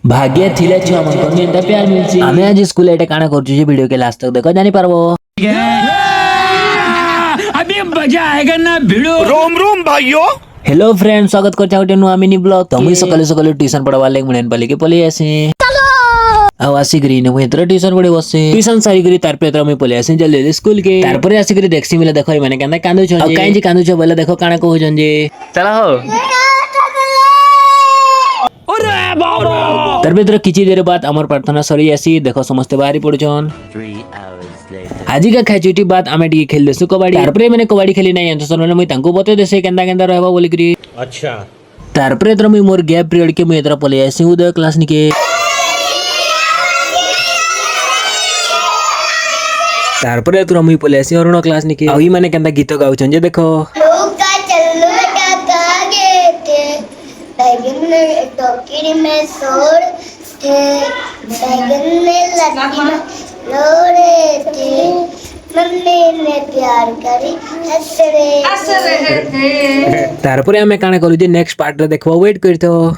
भाग्य थिले छुआ मन को एंता प्यार मिलची हमें आज स्कूल एटे काना करछु जे वीडियो के लास्ट तक देखो जानी पारबो अभी मजा आएगा ना भिड़ो। रोम रोम भाइयों। हेलो फ्रेंड्स स्वागत करछा गोटे नुआ मिनी ब्लॉग तमुई सकाले सकाले ट्यूशन पढ़वा ले मुनेन पली के पली आसी चलो आसी करी ने मुई तरे ट्यूशन पढ़े बसे ट्यूशन सारी करी तार पे तमे पली आसी जल्दी जल्दी स्कूल के तार पर आसी करी देखसी मिले देखो माने कांदा कांदु छ काई जी कांदु छ बोले देखो काना को जन जे चला हो तार भीतर किछि देर बाद अमर प्रार्थना सरी आसी देखो समस्त बाहरी पड़छन 3 hours later आज का खाचुटी बाद आमे टी खेल देसु कबड्डी तार पर मैंने कबड्डी खेली नै अंत सर मैं तांको बते देसे केंदा केंदा रहबा बोली करी अच्छा तार पर इधर मैं मोर गैप पीरियड के मैं इधर पले आसी उदय क्लास निके तार पर इधर मैं पले आसी अरुण क्लास निके अही माने केंदा गीत गाउछन जे देखो लोका चल्लो का गे थे बैगन टोकरी में सोर थे बैगन में लगी में लोरे थे मम्मी ने प्यार करी हंस रहे थे तार पर हमें काना करू जे नेक्स्ट पार्ट रे देखबो वेट करतो।